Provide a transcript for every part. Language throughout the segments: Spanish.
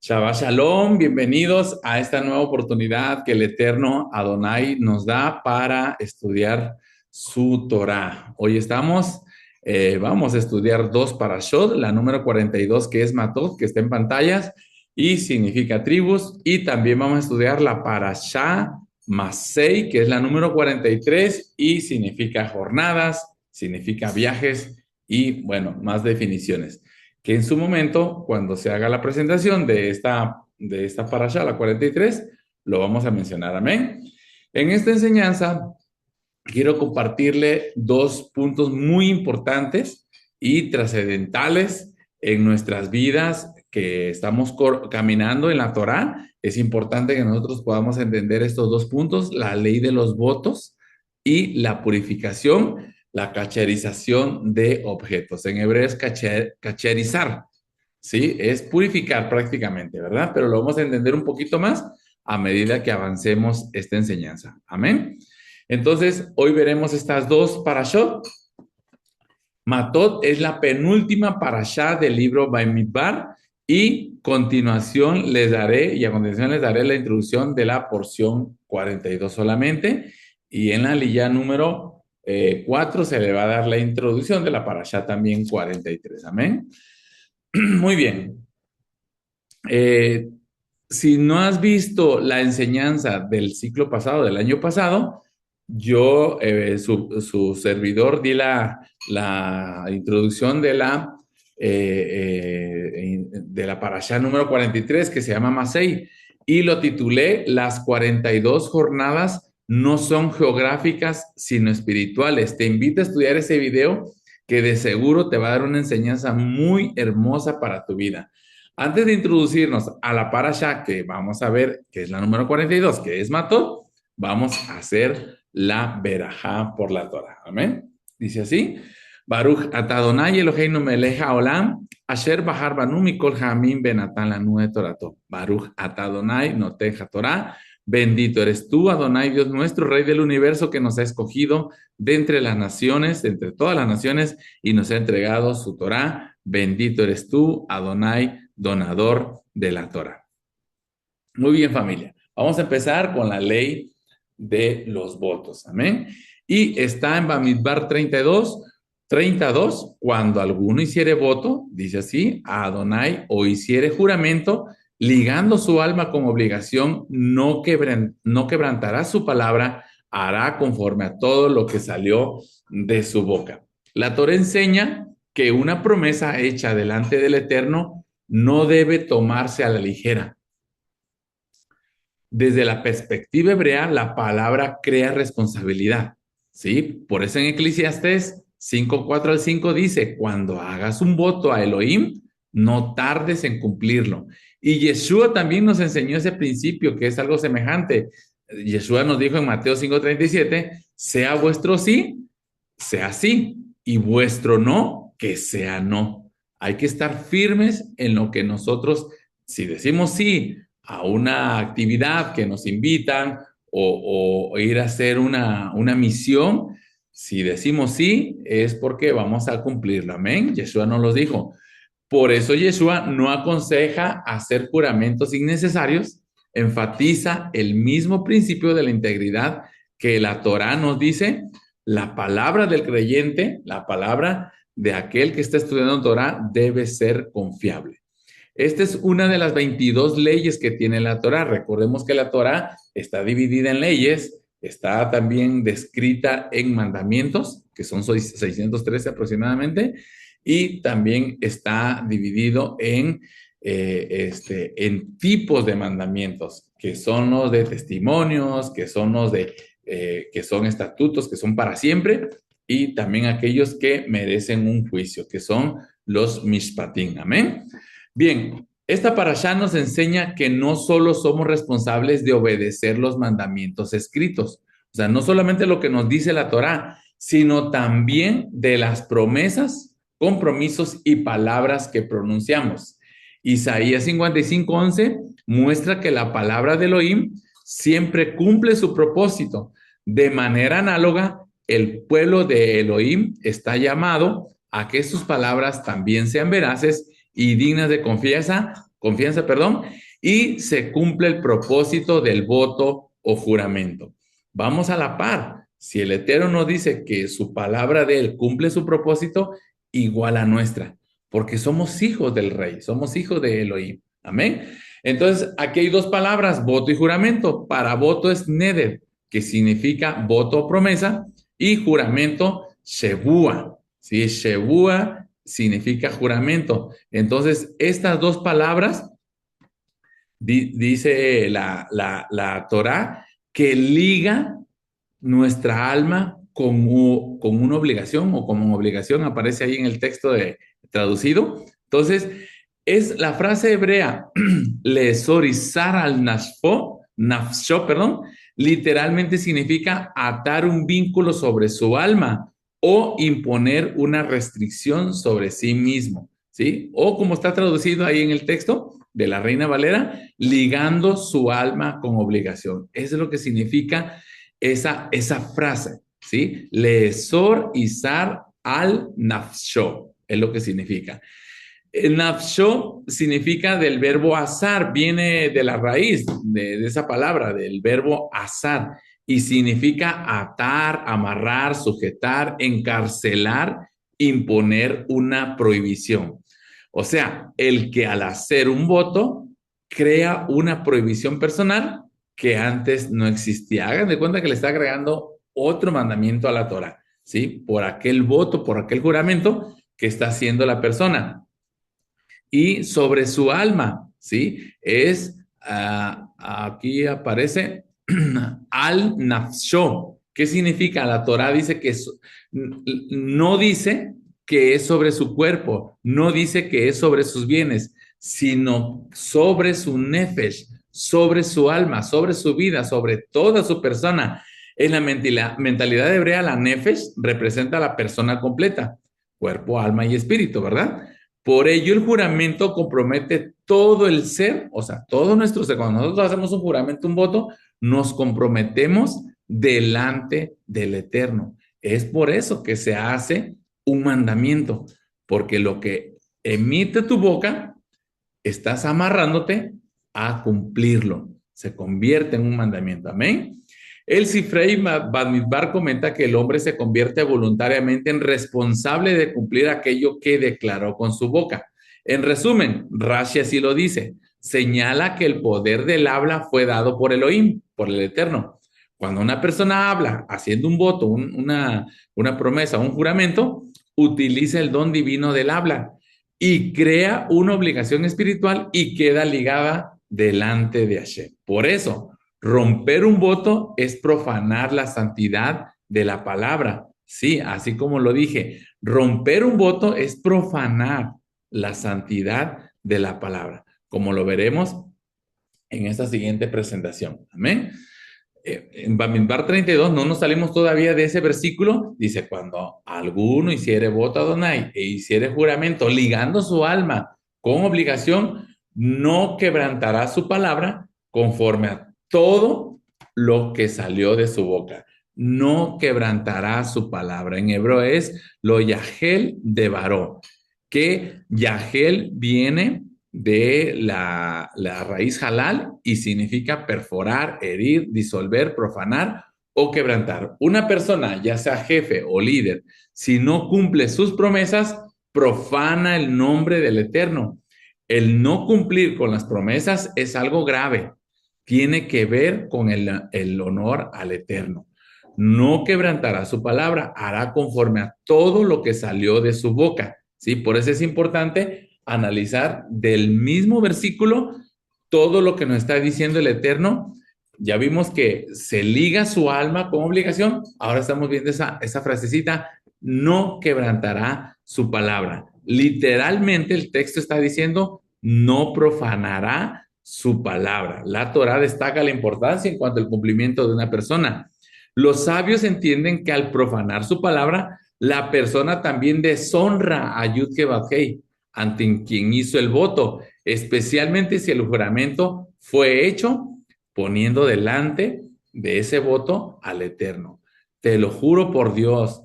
Shabbat Shalom, bienvenidos a esta nueva oportunidad que el Eterno Adonai nos da para estudiar su Torah. Hoy vamos a estudiar dos parashot, la número 42 que es Matot, que está en pantallas y significa tribus, y también vamos a estudiar la parashá Masei, que es la número 43 y significa jornadas, significa viajes y bueno, más definiciones que en su momento, cuando se haga la presentación de esta parasha, la 43, lo vamos a mencionar. Amén. En esta enseñanza, quiero compartirle dos puntos muy importantes y trascendentales en nuestras vidas que estamos caminando en la Torá. Es importante que nosotros podamos entender estos dos puntos, la ley de los votos y la purificación, la cacherización de objetos. En hebreo es cacherizar, ¿sí? Es purificar prácticamente, ¿verdad? Pero lo vamos a entender un poquito más a medida que avancemos esta enseñanza. Amén. Entonces, hoy veremos estas dos parashot. Matot es la penúltima parashá del libro Bamidbar y a continuación les daré la introducción de la porción 42 solamente, y en la lilla número 4 se le va a dar la introducción de la parashá también 43. Amén. Muy bien. Eh, si no has visto la enseñanza del ciclo pasado, del año pasado, yo, su servidor, di la introducción de la parashá número 43, que se llama Masei, y lo titulé Las 42 jornadas no son geográficas, sino espirituales. Te invito a estudiar ese video, que de seguro te va a dar una enseñanza muy hermosa para tu vida. Antes de introducirnos a la parasha que vamos a ver, que es la número 42, que es Matot, vamos a hacer la verajá por la Torah. Amén. Dice así: Baruch atadonai Eloheinu melech haolam, asher bahar banu mikol hamim benatan lanu et torato. Baruch atadonai noteja Torah. Bendito eres tú, Adonai, Dios nuestro, Rey del universo, que nos ha escogido de entre las naciones, de entre todas las naciones, y nos ha entregado su Torah. Bendito eres tú, Adonai, donador de la Torah. Muy bien, familia. Vamos a empezar con la ley de los votos. Amén. Y está en Bamidbar 32, cuando alguno hiciere voto, dice así, a Adonai, o hiciere juramento, ligando su alma con obligación, no quebrantará su palabra, hará conforme a todo lo que salió de su boca. La Torah enseña que una promesa hecha delante del Eterno no debe tomarse a la ligera. Desde la perspectiva hebrea, la palabra crea responsabilidad, ¿sí? Por eso en Eclesiastés 5:4 al 5 dice: cuando hagas un voto a Elohim, no tardes en cumplirlo. Y Yeshua también nos enseñó ese principio, que es algo semejante. Yeshua nos dijo en Mateo 5:37, sea vuestro sí, sea sí, y vuestro no, que sea no. Hay que estar firmes en lo que nosotros, si decimos sí a una actividad que nos invitan, o ir a hacer una misión, si decimos sí, es porque vamos a cumplirlo. Amén. Yeshua nos lo dijo. Por eso Yeshua no aconseja hacer juramentos innecesarios, enfatiza el mismo principio de la integridad que la Torá nos dice. La palabra del creyente, la palabra de aquel que está estudiando Torá, debe ser confiable. Esta es una de las 22 leyes que tiene la Torá. Recordemos que la Torá está dividida en leyes, está también descrita en mandamientos, que son 613 aproximadamente, y también está dividido en tipos de mandamientos, que son los de testimonios, que son que son estatutos, que son para siempre, y también aquellos que merecen un juicio, que son los mishpatim. Amén. Bien, esta parashá nos enseña que no solo somos responsables de obedecer los mandamientos escritos, o sea, no solamente lo que nos dice la Torá, sino también de las promesas, compromisos y palabras que pronunciamos. Isaías 55:11 muestra que la palabra de Elohim siempre cumple su propósito. De manera análoga, el pueblo de Elohim está llamado a que sus palabras también sean veraces y dignas de confianza confianza, perdón, y se cumple el propósito del voto o juramento. Vamos a la par. Si el Eterno nos dice que su palabra de Él cumple su propósito, igual a nuestra, porque somos hijos del Rey, somos hijos de Elohim. Amén. Entonces, aquí hay dos palabras, voto y juramento. Para voto es neder, que significa voto o promesa, y juramento, shebua. ¿Sí? Shebua significa juramento. Entonces, estas dos palabras, dice la Torá, que liga nuestra alma con una obligación o como obligación, aparece ahí en el texto traducido. Entonces, es la frase hebrea, lesorizar al nafsho, perdón, literalmente significa atar un vínculo sobre su alma o imponer una restricción sobre sí mismo, ¿sí? O como está traducido ahí en el texto de la Reina Valera, ligando su alma con obligación. Eso es lo que significa esa frase, ¿sí? Leesor izar al nafsho, es lo que significa. El nafsho significa del verbo azar, viene de la raíz de esa palabra, del verbo azar, y significa atar, amarrar, sujetar, encarcelar, imponer una prohibición. O sea, el que al hacer un voto crea una prohibición personal que antes no existía. Hagan de cuenta que le está agregando otro mandamiento a la Torah, ¿sí? Por aquel voto, por aquel juramento que está haciendo la persona. Y sobre su alma, ¿sí? Aquí aparece al nafsho. ¿Qué significa? La Torah dice que no dice que es sobre su cuerpo, no dice que es sobre sus bienes, sino sobre su nefesh, sobre su alma, sobre su vida, sobre toda su persona. En la mentalidad hebrea, la nefesh representa a la persona completa, cuerpo, alma y espíritu, ¿verdad? Por ello, el juramento compromete todo el ser, o sea, todo nuestro ser. Cuando nosotros hacemos un juramento, un voto, nos comprometemos delante del Eterno. Es por eso que se hace un mandamiento, porque lo que emite tu boca, estás amarrándote a cumplirlo. Se convierte en un mandamiento. Amén. El Sifrei Bamidbar comenta que el hombre se convierte voluntariamente en responsable de cumplir aquello que declaró con su boca. En resumen, Rashi así lo dice, señala que el poder del habla fue dado por Elohim, por el Eterno. Cuando una persona habla haciendo un voto, una promesa, un juramento, utiliza el don divino del habla y crea una obligación espiritual y queda ligada delante de Hashem. Por eso, romper un voto es profanar la santidad de la palabra. Sí, así como lo dije, romper un voto es profanar la santidad de la palabra, como lo veremos en esta siguiente presentación. Amén. En Bamidbar 32 no nos salimos todavía de ese versículo. Dice, cuando alguno hiciere voto a Adonai e hiciere juramento ligando su alma con obligación, no quebrantará su palabra conforme a todo lo que salió de su boca. No quebrantará su palabra. En hebreo es lo yahel de varó, que yahel viene de la raíz halal y significa perforar, herir, disolver, profanar o quebrantar. Una persona, ya sea jefe o líder, si no cumple sus promesas, profana el nombre del Eterno. El no cumplir con las promesas es algo grave. Tiene que ver con el honor al Eterno. No quebrantará su palabra, hará conforme a todo lo que salió de su boca. ¿Sí? Por eso es importante analizar del mismo versículo todo lo que nos está diciendo el Eterno. Ya vimos que se liga su alma con obligación. Ahora estamos viendo esa frasecita, no quebrantará su palabra. Literalmente el texto está diciendo, no profanará su palabra. La Torá destaca la importancia en cuanto al cumplimiento de una persona. Los sabios entienden que al profanar su palabra, la persona también deshonra a Yud-Heh-Vav-Heh ante quien hizo el voto, especialmente si el juramento fue hecho poniendo delante de ese voto al Eterno. Te lo juro por Dios,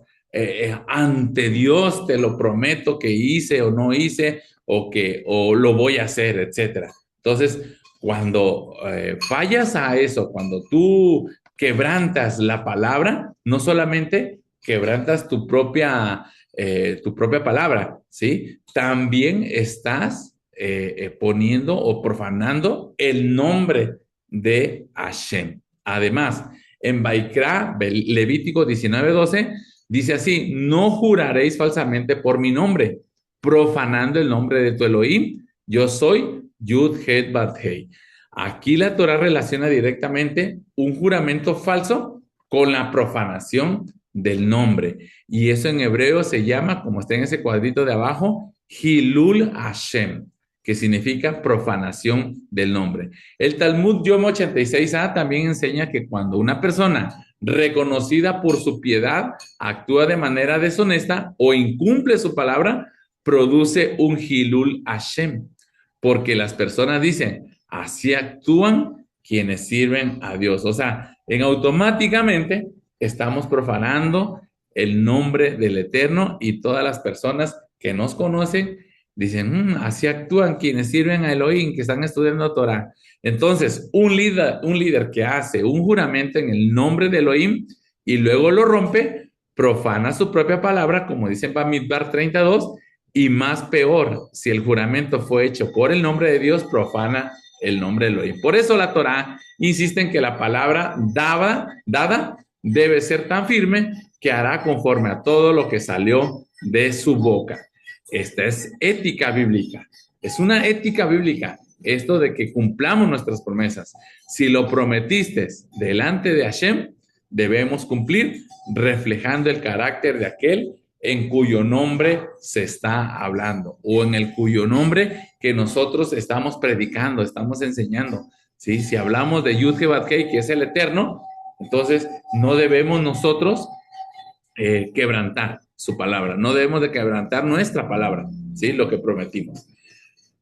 ante Dios te lo prometo que hice o no hice o lo voy a hacer, etcétera. Entonces, cuando fallas a eso, cuando tú quebrantas la palabra, no solamente quebrantas tu propia palabra, ¿sí? También estás poniendo o profanando el nombre de Hashem. Además, en Baikra, Levítico 19:12, dice así: no juraréis falsamente por mi nombre, profanando el nombre de tu Elohim. Yo soy Yud Het Bat Hei. Aquí la Torah relaciona directamente un juramento falso con la profanación del nombre. Y eso en hebreo se llama, como está en ese cuadrito de abajo, Hilul Hashem, que significa profanación del nombre. El Talmud Yom 86a también enseña que cuando una persona reconocida por su piedad actúa de manera deshonesta o incumple su palabra, produce un Hilul Hashem, porque las personas dicen, así actúan quienes sirven a Dios. O sea, en automáticamente estamos profanando el nombre del Eterno y todas las personas que nos conocen dicen, así actúan quienes sirven a Elohim, que están estudiando Torah. Entonces, un líder que hace un juramento en el nombre de Elohim y luego lo rompe, profana su propia palabra, como dice en Bamidbar 32, y más peor, si el juramento fue hecho por el nombre de Dios, profana el nombre de Elohim. Por eso la Torah insiste en que la palabra dada debe ser tan firme que hará conforme a todo lo que salió de su boca. Esta es ética bíblica. Es una ética bíblica. Esto de que cumplamos nuestras promesas. Si lo prometiste delante de Hashem, debemos cumplir reflejando el carácter de aquel en cuyo nombre se está hablando o en el cuyo nombre que nosotros estamos predicando, estamos enseñando. ¿Sí? Si hablamos de Yud-Heh-Vav-Heh, que es el Eterno, entonces no debemos nosotros quebrantar su palabra, no debemos de quebrantar nuestra palabra, ¿sí? Lo que prometimos.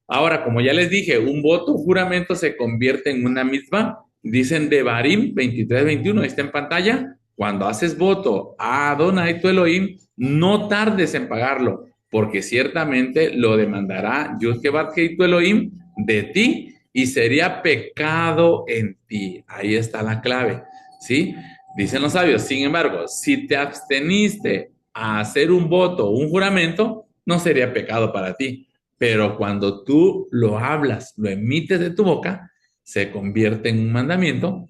Ahora, como ya les dije, un voto, un juramento se convierte en una mitzvah. Dicen Devarim 23:21, está en pantalla. Cuando haces voto a Adonai tu Elohim, no tardes en pagarlo, porque ciertamente lo demandará Yud-Heh-Vav-Heh tu Elohim de ti y sería pecado en ti. Ahí está la clave, ¿sí? Dicen los sabios, sin embargo, si te absteniste a hacer un voto o un juramento, no sería pecado para ti. Pero cuando tú lo hablas, lo emites de tu boca, se convierte en un mandamiento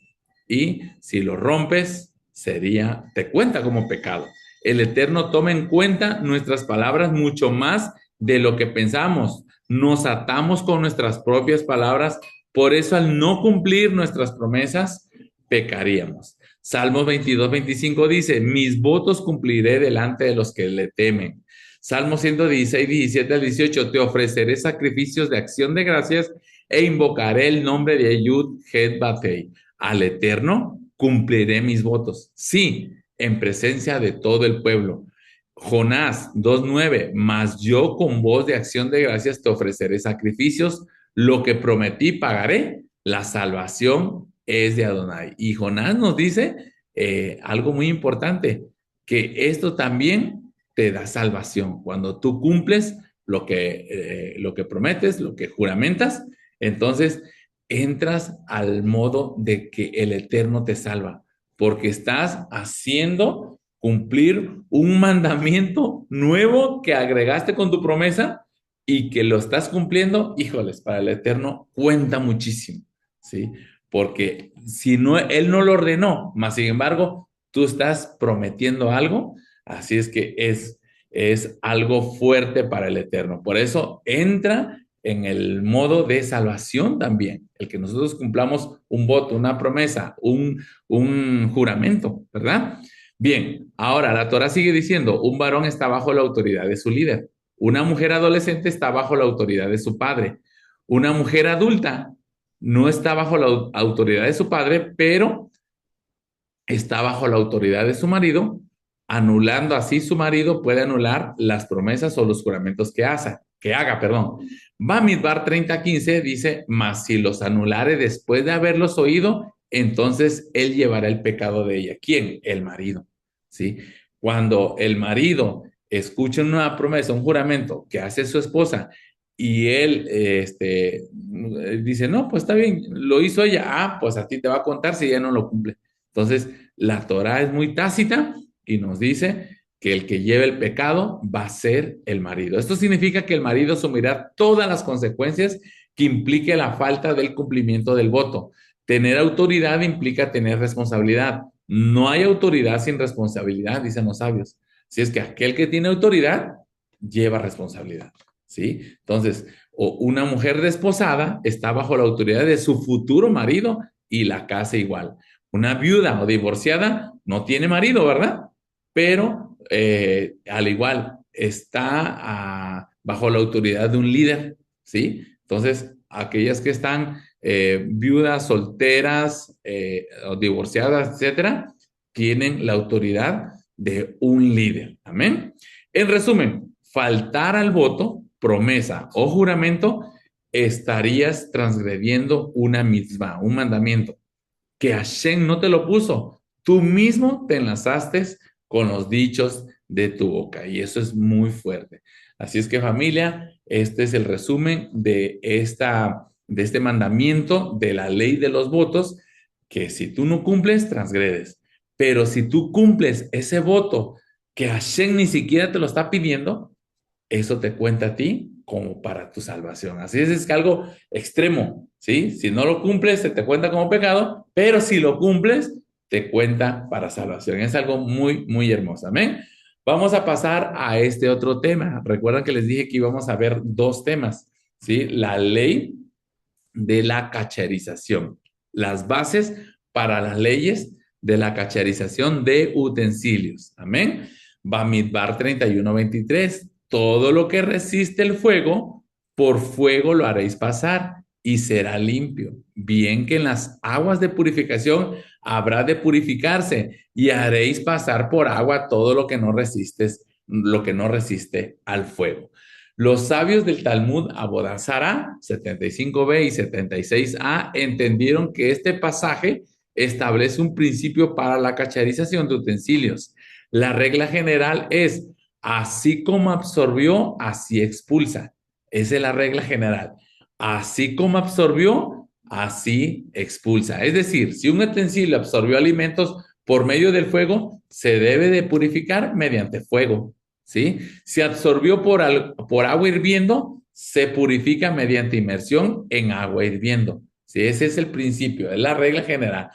y si lo rompes, te cuenta como pecado. El Eterno toma en cuenta nuestras palabras mucho más de lo que pensamos. Nos atamos con nuestras propias palabras, por eso al no cumplir nuestras promesas, pecaríamos. Salmos 22:25 dice, mis votos cumpliré delante de los que le temen. Salmo 116:17-18, te ofreceré sacrificios de acción de gracias e invocaré el nombre de Yud Het Batei. Al Eterno cumpliré mis votos. Sí, en presencia de todo el pueblo. Jonás 2:9, mas yo con voz de acción de gracias te ofreceré sacrificios, lo que prometí pagaré, la salvación es de Adonai. Y Jonás nos dice algo muy importante, que esto también te da salvación. Cuando tú cumples lo que prometes, lo que juramentas, entonces entras al modo de que el Eterno te salva, porque estás haciendo cumplir un mandamiento nuevo que agregaste con tu promesa y que lo estás cumpliendo, híjoles, para el Eterno cuenta muchísimo, ¿sí? Porque si no, Él no lo ordenó, mas sin embargo, tú estás prometiendo algo, así es que es algo fuerte para el Eterno. Por eso entra en el modo de salvación también, el que nosotros cumplamos un voto, una promesa, un juramento, ¿verdad? Bien, ahora la Torah sigue diciendo, un varón está bajo la autoridad de su líder, una mujer adolescente está bajo la autoridad de su padre, una mujer adulta no está bajo la autoridad de su padre, pero está bajo la autoridad de su marido, anulando así su marido puede anular las promesas o los juramentos que haga, perdón. Bamidbar 30:15 dice, mas si los anulare después de haberlos oído, entonces él llevará el pecado de ella. ¿Quién? El marido, ¿sí? Cuando el marido escucha una promesa, un juramento que hace su esposa y él dice, no, pues está bien, lo hizo ella, pues a ti te va a contar si ella no lo cumple. Entonces, la Torá es muy tácita y nos dice que el que lleve el pecado va a ser el marido. Esto significa que el marido asumirá todas las consecuencias que implique la falta del cumplimiento del voto. Tener autoridad implica tener responsabilidad. No hay autoridad sin responsabilidad, dicen los sabios. Si es que aquel que tiene autoridad lleva responsabilidad, ¿sí? Entonces, una mujer desposada está bajo la autoridad de su futuro marido y la casa igual. Una viuda o divorciada no tiene marido, ¿verdad? Pero al igual está bajo la autoridad de un líder, ¿sí? Entonces, aquellas que están viudas, solteras, o divorciadas, etcétera, tienen la autoridad de un líder. Amén. En resumen, faltar al voto, promesa o juramento, estarías transgrediendo una mitzvah, un mandamiento que Hashem no te lo puso. Tú mismo te enlazaste con los dichos de tu boca y eso es muy fuerte. Así es que familia, este es el resumen de este mandamiento de la ley de los votos, que si tú no cumples, transgredes. Pero si tú cumples ese voto que Hashem ni siquiera te lo está pidiendo, eso te cuenta a ti como para tu salvación. Así es que algo extremo, ¿sí? Si no lo cumples, se te cuenta como pecado, pero si lo cumples, te cuenta para salvación. Es algo muy, muy hermoso. Amén. Vamos a pasar a este otro tema. Recuerdan que les dije que íbamos a ver dos temas, ¿sí? La ley de la cacherización, las bases para las leyes de la cacherización de utensilios. Amén. Bamidbar 31:23. Todo lo que resiste el fuego, por fuego lo haréis pasar y será limpio. Bien que en las aguas de purificación habrá de purificarse y haréis pasar por agua todo lo que no resiste al fuego. Los sabios del Talmud Avodah Zará 75b y 76a entendieron que este pasaje establece un principio para la cacharización de utensilios. La regla general es, así como absorbió, así expulsa. Esa es la regla general. Así como absorbió, así expulsa. Es decir, si un utensilio absorbió alimentos por medio del fuego, se debe de purificar mediante fuego. ¿Sí? Se absorbió por agua hirviendo, se purifica mediante inmersión en agua hirviendo. ¿Sí? Ese es el principio, es la regla general.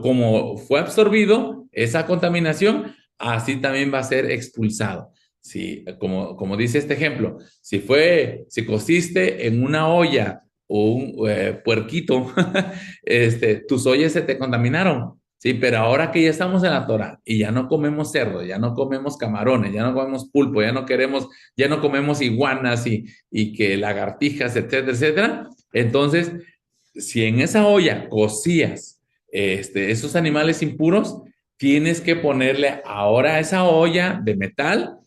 Como fue absorbido esa contaminación, así también va a ser expulsado. Sí, como dice este ejemplo, si cociste en una olla o un puerquito, tus ollas se te contaminaron. Sí, pero ahora que ya estamos en la Torah y ya no comemos cerdo, ya no comemos camarones, ya no comemos pulpo, ya no comemos iguanas y que lagartijas, etcétera, etcétera. Entonces, si en esa olla cocías esos animales impuros, tienes que ponerle ahora a esa olla de metal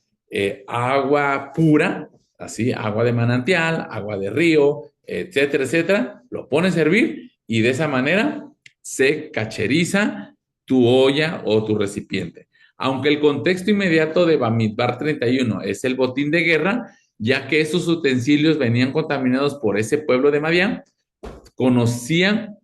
agua pura, así, agua de manantial, agua de río, etcétera, etcétera. Lo pones a hervir y de esa manera se cacheriza tu olla o tu recipiente. Aunque el contexto inmediato de Bamidbar 31 es el botín de guerra, ya que esos utensilios venían contaminados por ese pueblo de Madián, conocían,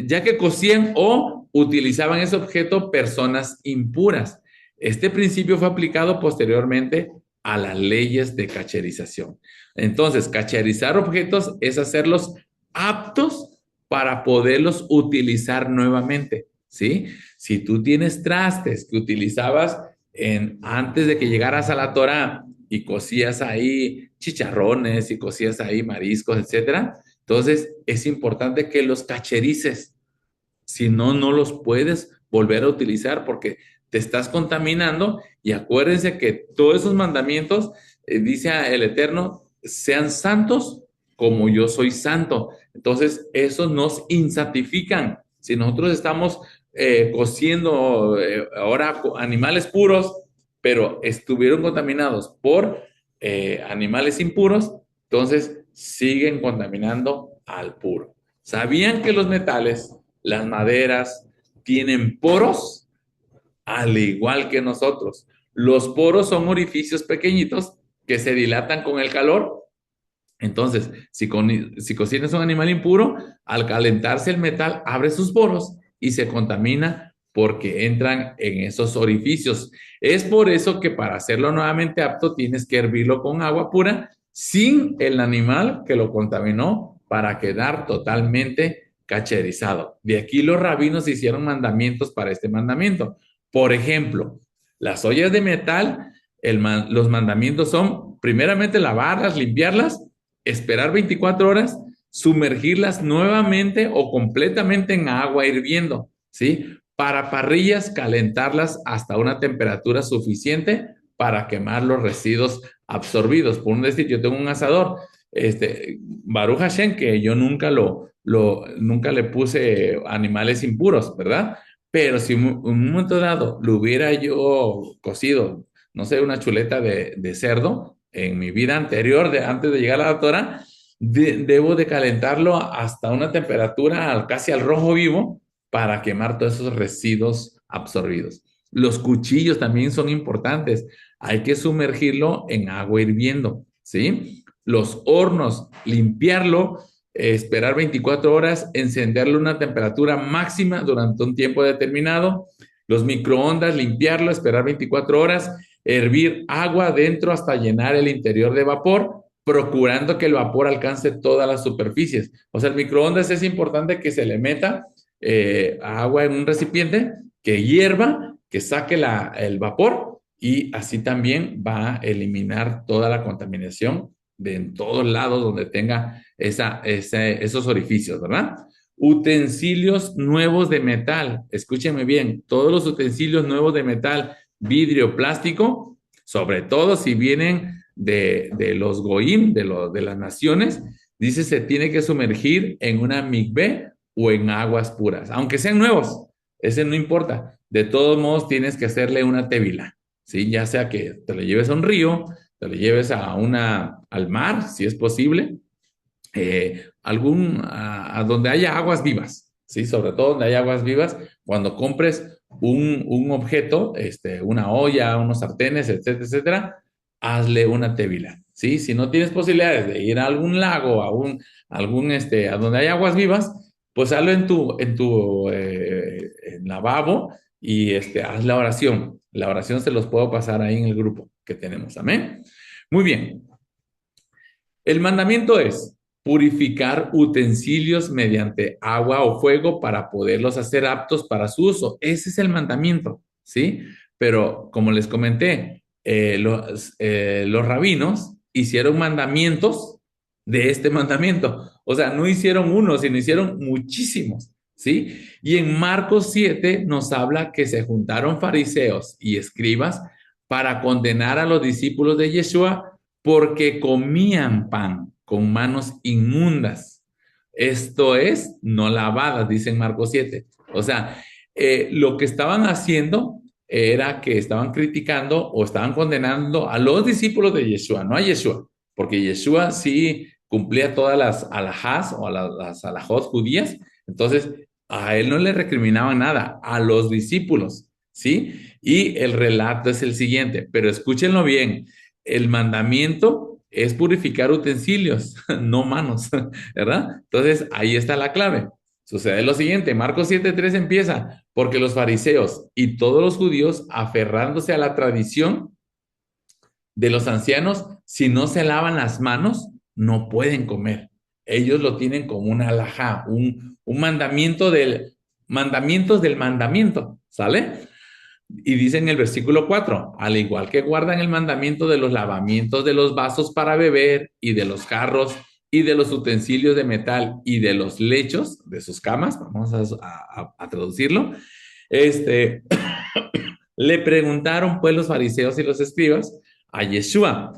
ya que cocían o utilizaban ese objeto personas impuras. Este principio fue aplicado posteriormente a las leyes de cacherización. Entonces, cacherizar objetos es hacerlos aptos para poderlos utilizar nuevamente, ¿sí? Si tú tienes trastes que utilizabas antes de que llegaras a la Torá y cocías ahí chicharrones y cocías ahí mariscos, etcétera, entonces es importante que los cacherices, si no, no los puedes volver a utilizar porque te estás contaminando y acuérdense que todos esos mandamientos, dice el Eterno, sean santos como yo soy santo. Entonces, esos nos insantifican. Si nosotros estamos cociendo ahora animales puros, pero estuvieron contaminados por animales impuros, entonces siguen contaminando al puro. ¿Sabían que los metales, las maderas, tienen poros? Al igual que nosotros. Los poros son orificios pequeñitos que se dilatan con el calor. Entonces, si cocinas un animal impuro, al calentarse el metal, abre sus poros y se contamina porque entran en esos orificios. Es por eso que para hacerlo nuevamente apto, tienes que hervirlo con agua pura sin el animal que lo contaminó para quedar totalmente cacherizado. De aquí los rabinos hicieron mandamientos para este mandamiento. Por ejemplo, las ollas de metal, los mandamientos son primeramente lavarlas, limpiarlas, esperar 24 horas, sumergirlas nuevamente o completamente en agua hirviendo, ¿sí? Para parrillas, calentarlas hasta una temperatura suficiente para quemar los residuos absorbidos. Por un decir, yo tengo un asador, Baruch Hashem, que yo nunca le puse animales impuros, ¿verdad? Pero si en un momento dado lo hubiera yo cocido, no sé, una chuleta de cerdo, en mi vida anterior, antes de llegar a la Torah, debo de calentarlo hasta una temperatura casi al rojo vivo para quemar todos esos residuos absorbidos. Los cuchillos también son importantes. Hay que sumergirlo en agua hirviendo, ¿sí? Los hornos, limpiarlo, esperar 24 horas, encenderlo a una temperatura máxima durante un tiempo determinado. Los microondas, limpiarlo, esperar 24 horas, hervir agua dentro hasta llenar el interior de vapor, procurando que el vapor alcance todas las superficies. O sea, el microondas es importante que se le meta agua en un recipiente, que hierva, que saque el vapor y así también va a eliminar toda la contaminación de en todos lados donde tenga esos orificios, ¿verdad? Utensilios nuevos de metal, escúchenme bien, todos los utensilios nuevos de metal, vidrio, plástico, sobre todo si vienen de los goim, de las naciones, dice se tiene que sumergir en una mikveh o en aguas puras, aunque sean nuevos, ese no importa. De todos modos tienes que hacerle una tevila, ¿sí? Ya sea que te lo lleves a un río, te lo lleves al mar, si es posible, a donde haya aguas vivas, ¿sí? Sobre todo donde haya aguas vivas, cuando compres un objeto, una olla, unos sartenes, etcétera, etcétera, hazle una tevila, ¿sí? Si no tienes posibilidades de ir a algún lago, a donde hay aguas vivas, pues hazlo en lavabo y haz la oración. La oración se los puedo pasar ahí en el grupo que tenemos, amén. Muy bien. El mandamiento es purificar utensilios mediante agua o fuego para poderlos hacer aptos para su uso. Ese es el mandamiento, ¿sí? Pero como les comenté, los rabinos hicieron mandamientos de este mandamiento. O sea, no hicieron uno, sino hicieron muchísimos, ¿sí? Y en Marcos 7 nos habla que se juntaron fariseos y escribas para condenar a los discípulos de Yeshua porque comían pan con manos inmundas. Esto es, no lavadas, dice en Marcos 7. O sea, lo que estaban haciendo era que estaban criticando o estaban condenando a los discípulos de Yeshua, no a Yeshua, porque Yeshua sí cumplía todas las alajás o las alajot judías, entonces a él no le recriminaban nada, a los discípulos, ¿sí? Y el relato es el siguiente, pero escúchenlo bien, el mandamiento es purificar utensilios, no manos, ¿verdad? Entonces, ahí está la clave. Sucede lo siguiente, Marcos 7:3 empieza, porque los fariseos y todos los judíos, aferrándose a la tradición de los ancianos, si no se lavan las manos, no pueden comer. Ellos lo tienen como una alajá, un mandamientos del mandamiento, ¿sale? Y dice en el versículo 4, al igual que guardan el mandamiento de los lavamientos de los vasos para beber y de los jarros y de los utensilios de metal y de los lechos de sus camas, vamos a traducirlo, este, le preguntaron pues los fariseos y los escribas a Yeshua,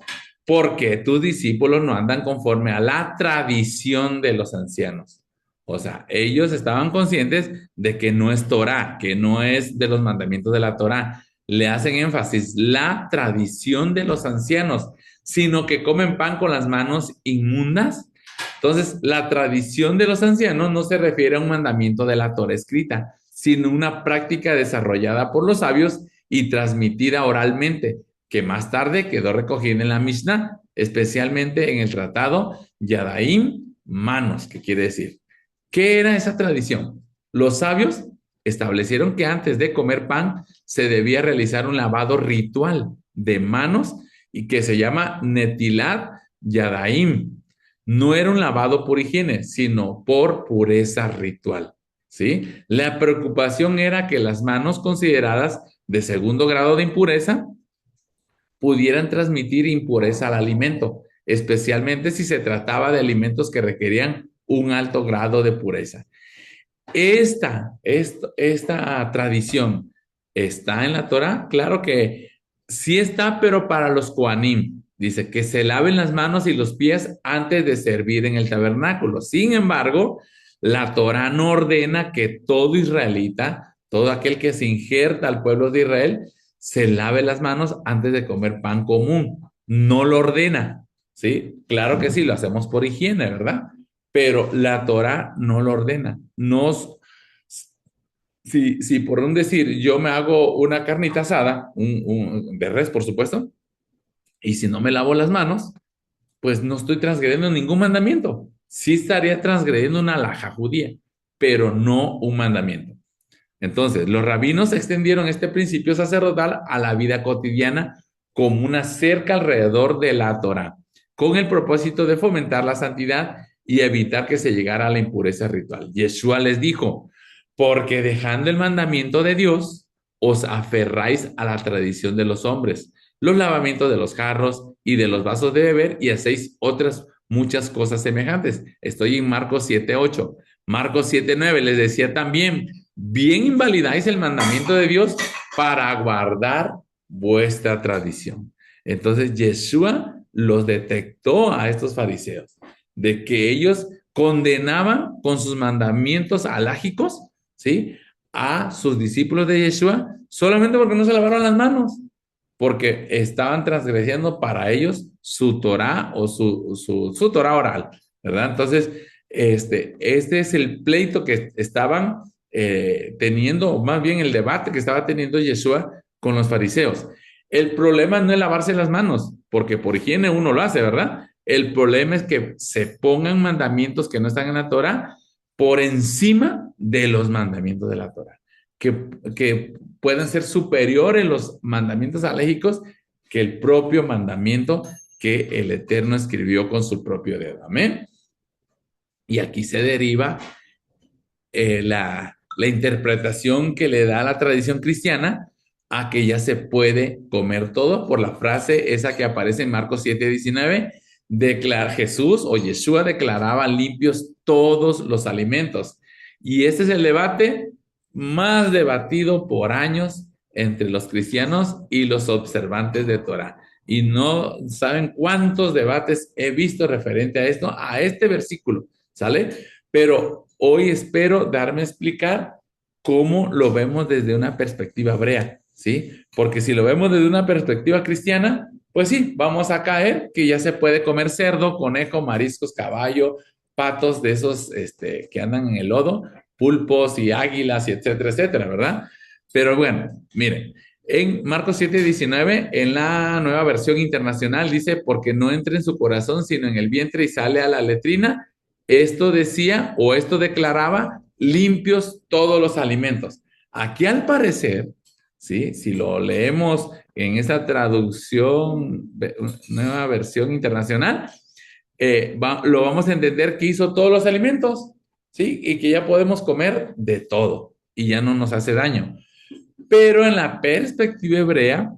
¿por qué tus discípulos no andan conforme a la tradición de los ancianos? O sea, ellos estaban conscientes de que no es Torah, que no es de los mandamientos de la Torah. Le hacen énfasis la tradición de los ancianos, sino que comen pan con las manos inmundas. Entonces, la tradición de los ancianos no se refiere a un mandamiento de la Torah escrita, sino una práctica desarrollada por los sabios y transmitida oralmente, que más tarde quedó recogida en la Mishnah, especialmente en el tratado Yadaim, manos, que quiere decir. ¿Qué era esa tradición? Los sabios establecieron que antes de comer pan se debía realizar un lavado ritual de manos y que se llama Netilat Yadaim. No era un lavado por higiene, sino por pureza ritual. ¿Sí? La preocupación era que las manos consideradas de segundo grado de impureza pudieran transmitir impureza al alimento, especialmente si se trataba de alimentos que requerían un alto grado de pureza. Esta tradición está en la Torah, claro que sí está, pero para los Kohanim. Dice que se laven las manos y los pies antes de servir en el tabernáculo. Sin embargo, la Torah no ordena que todo israelita, todo aquel que se injerta al pueblo de Israel, se lave las manos antes de comer pan común. No lo ordena, ¿sí? Claro que sí, lo hacemos por higiene, ¿verdad? Pero la Torah no lo ordena. Si por un decir, yo me hago una carnita asada, de res, por supuesto, y si no me lavo las manos, pues no estoy transgrediendo ningún mandamiento. Sí estaría transgrediendo una alhaja judía, pero no un mandamiento. Entonces, los rabinos extendieron este principio sacerdotal a la vida cotidiana como una cerca alrededor de la Torah, con el propósito de fomentar la santidad y evitar que se llegara a la impureza ritual. Yeshua les dijo, porque dejando el mandamiento de Dios, os aferráis a la tradición de los hombres, los lavamientos de los jarros y de los vasos de beber y hacéis otras muchas cosas semejantes. Estoy en Marcos 7:8. Marcos 7:9 les decía también, bien invalidáis el mandamiento de Dios para guardar vuestra tradición. Entonces Yeshua los detectó a estos fariseos de que ellos condenaban con sus mandamientos alágicos, ¿sí? A sus discípulos de Yeshua solamente porque no se lavaron las manos, porque estaban transgrediendo para ellos su Torah o su Torah oral, ¿verdad? Entonces, este es el pleito que estaban teniendo, o más bien el debate que estaba teniendo Yeshua con los fariseos. El problema no es lavarse las manos, porque por higiene uno lo hace, ¿verdad? El problema es que se pongan mandamientos que no están en la Torah por encima de los mandamientos de la Torah, que pueden ser superiores los mandamientos alégicos que el propio mandamiento que el Eterno escribió con su propio dedo. Amén. Y aquí se deriva la interpretación que le da la tradición cristiana a que ya se puede comer todo por la frase esa que aparece en Marcos 7:19, Jesús o Yeshua declaraba limpios todos los alimentos. Y este es el debate más debatido por años entre los cristianos y los observantes de Torah. Y no saben cuántos debates he visto referente a esto, a este versículo, ¿sale? Pero hoy espero darme a explicar cómo lo vemos desde una perspectiva hebrea, ¿sí? Porque si lo vemos desde una perspectiva cristiana, pues sí, vamos a caer que ya se puede comer cerdo, conejo, mariscos, caballo, patos de esos que andan en el lodo, pulpos y águilas, y etcétera, etcétera, ¿verdad? Pero bueno, miren, en Marcos 7:19, en la nueva versión internacional, dice, porque no entra en su corazón, sino en el vientre y sale a la letrina. Esto decía o esto declaraba limpios todos los alimentos. Aquí al parecer, ¿sí? Si lo leemos en esa traducción, nueva versión internacional, lo vamos a entender que hizo todos los alimentos, ¿sí? Y que ya podemos comer de todo y ya no nos hace daño. Pero en la perspectiva hebrea,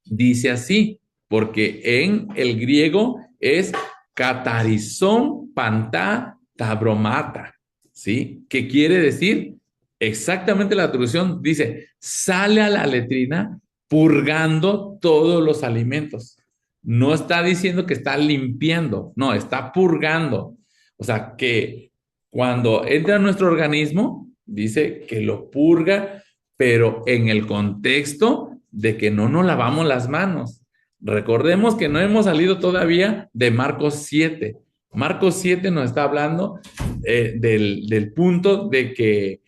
dice así, porque en el griego es catarizón pantá tabromata, ¿sí? ¿Qué quiere decir? Exactamente la traducción dice, sale a la letrina purgando todos los alimentos. No está diciendo que está limpiando, no, está purgando. O sea, que cuando entra a nuestro organismo, dice que lo purga, pero en el contexto de que no nos lavamos las manos. Recordemos que no hemos salido todavía de Marcos 7. Marcos 7 nos está hablando del punto de que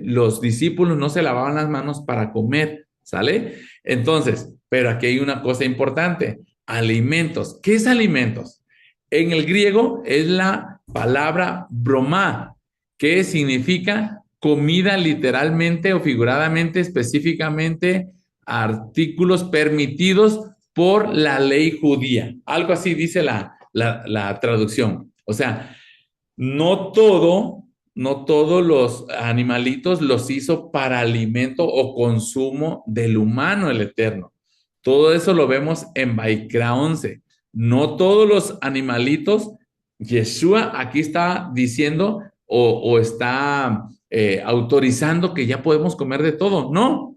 los discípulos no se lavaban las manos para comer, ¿Sale? Entonces, pero aquí hay una cosa importante. Alimentos. ¿Qué es alimentos? En el griego es la palabra bromá, que significa comida literalmente o figuradamente, específicamente artículos permitidos por la ley judía. Algo así dice la traducción. O sea, no todo, no todos los animalitos los hizo para alimento o consumo del humano el Eterno. Todo eso lo vemos en Baikra 11. No todos los animalitos, Yeshua aquí está diciendo o está autorizando que ya podemos comer de todo. No,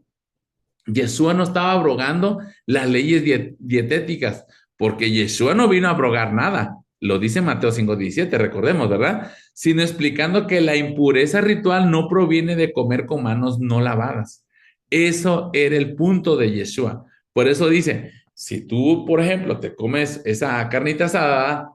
Yeshua no estaba abrogando las leyes dietéticas, porque Yeshua no vino a abrogar nada. Lo dice Mateo 5:17, recordemos, ¿verdad? Sino explicando que la impureza ritual no proviene de comer con manos no lavadas. Eso era el punto de Yeshua. Por eso dice, si tú, por ejemplo, te comes esa carnita asada,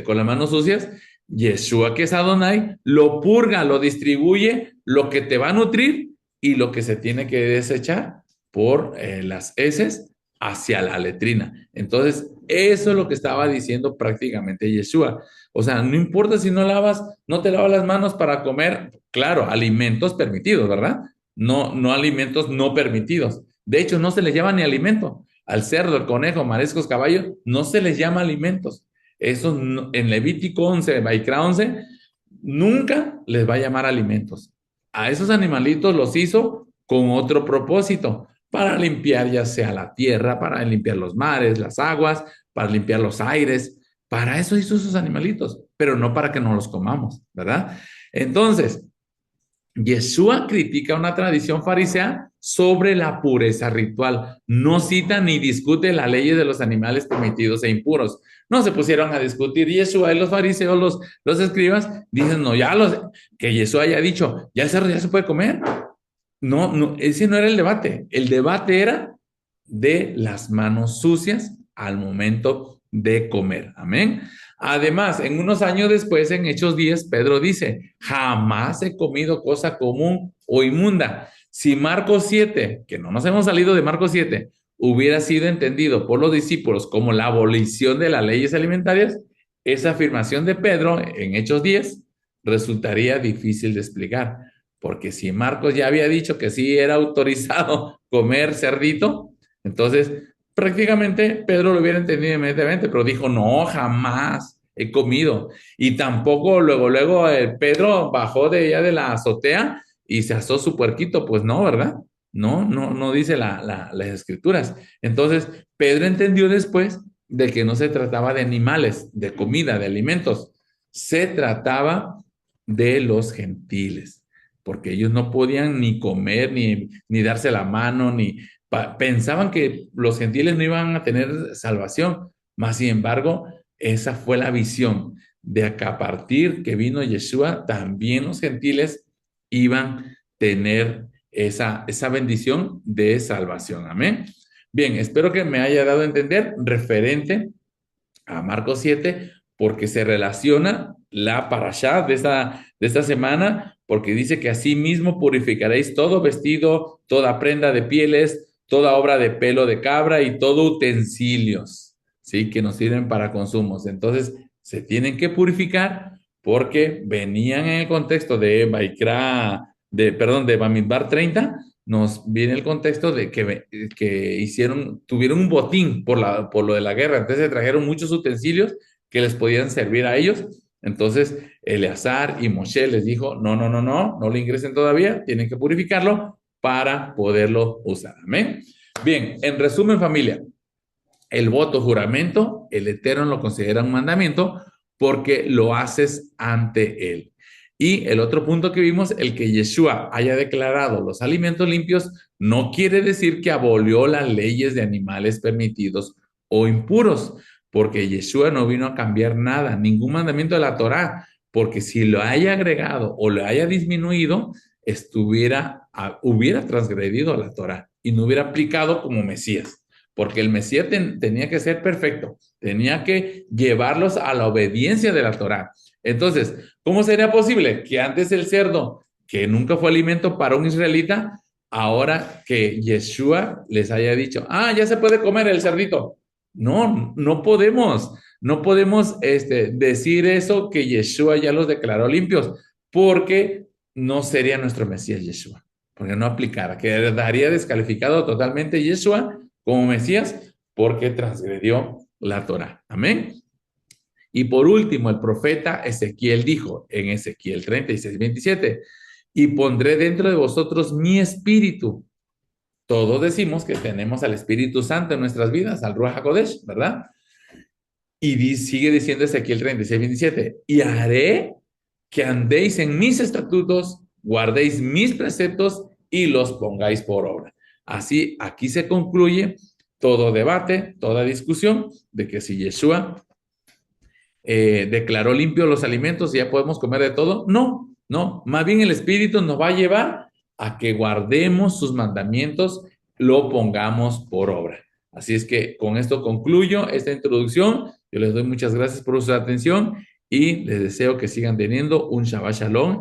con las manos sucias, Yeshua, que es Adonai, lo purga, lo distribuye, lo que te va a nutrir y lo que se tiene que desechar por las heces hacia la letrina. Entonces, eso es lo que estaba diciendo prácticamente Yeshua. O sea, no importa si no te lavas las manos para comer, claro, alimentos permitidos, ¿verdad? No, no alimentos no permitidos. De hecho, no se les llama ni alimento. Al cerdo, al conejo, mariscos, caballo, no se les llama alimentos. Eso en Levítico 11, Baikra 11, nunca les va a llamar alimentos. A esos animalitos los hizo con otro propósito, para limpiar ya sea la tierra, para limpiar los mares, las aguas, para limpiar los aires. Para eso hizo esos animalitos, pero no para que nos los comamos, ¿verdad? Entonces, Yeshua critica una tradición farisea sobre la pureza ritual. No cita ni discute las leyes de los animales permitidos e impuros. No se pusieron a discutir Yeshua y los fariseos, los escribas, dicen, no, que Yeshua haya dicho, ya el cerdo ya se puede comer. No, no, ese no era el debate. El debate era de las manos sucias al momento de comer. Amén. Además, en unos años después, en Hechos 10, Pedro dice, jamás he comido cosa común o inmunda. Si Marcos 7, que no nos hemos salido de Marcos 7, hubiera sido entendido por los discípulos como la abolición de las leyes alimentarias, esa afirmación de Pedro en Hechos 10 resultaría difícil de explicar. Porque si Marcos ya había dicho que sí era autorizado comer cerdito, entonces prácticamente Pedro lo hubiera entendido inmediatamente, pero dijo, no, jamás he comido. Y tampoco luego Pedro bajó de ella de la azotea y se asó su puerquito, pues no, ¿verdad? No, no, no dice las escrituras. Entonces, Pedro entendió después de que no se trataba de animales, de comida, de alimentos, se trataba de los gentiles, porque ellos no podían ni comer, ni darse la mano, pensaban que los gentiles no iban a tener salvación, mas sin embargo, esa fue la visión de que a partir que vino Yeshua, también los gentiles iban a tener esa bendición de salvación. Amén. Bien, espero que me haya dado a entender referente a Marcos 7, porque se relaciona la parashá de esta semana, porque dice que así mismo purificaréis todo vestido, toda prenda de pieles, toda obra de pelo de cabra y todo utensilios, ¿sí? Que nos sirven para consumos. Entonces, se tienen que purificar porque venían en el contexto de de Bamidbar 30, nos viene el contexto de que tuvieron un botín por lo de la guerra, entonces trajeron muchos utensilios que les podían servir a ellos. Entonces Eleazar y Moshe les dijo, no le ingresen todavía, tienen que purificarlo para poderlo usar. Amén. Bien, en resumen, familia, el voto juramento, el Eterno lo considera un mandamiento porque lo haces ante él. Y el otro punto que vimos, el que Yeshua haya declarado los alimentos limpios, no quiere decir que abolió las leyes de animales permitidos o impuros, porque Yeshua no vino a cambiar nada, ningún mandamiento de la Torá, porque si lo haya agregado o lo haya disminuido, hubiera transgredido la Torá y no hubiera aplicado como Mesías, porque el Mesías tenía que ser perfecto, tenía que llevarlos a la obediencia de la Torá. Entonces, ¿cómo sería posible que antes el cerdo, que nunca fue alimento para un israelita, ahora que Yeshua les haya dicho, ya se puede comer el cerdito. No, no podemos, no podemos decir eso que Yeshua ya los declaró limpios, porque no sería nuestro Mesías Yeshua, porque no aplicara, quedaría descalificado totalmente Yeshua como Mesías porque transgredió la Torah. Amén. Y por último, el profeta Ezequiel dijo en Ezequiel 36:27, y pondré dentro de vosotros mi espíritu. Todos decimos que tenemos al Espíritu Santo en nuestras vidas, al Ruach HaKodesh, ¿verdad? Y sigue diciendo Ezequiel 36:27, y haré que andéis en mis estatutos, guardéis mis preceptos y los pongáis por obra. Así, aquí se concluye todo debate, toda discusión de que si Yeshua declaró limpios los alimentos y ya podemos comer de todo. No, no, más bien el Espíritu nos va a llevar a que guardemos sus mandamientos, lo pongamos por obra. Así es que con esto concluyo esta introducción. Yo les doy muchas gracias por su atención y les deseo que sigan teniendo un Shabbat Shalom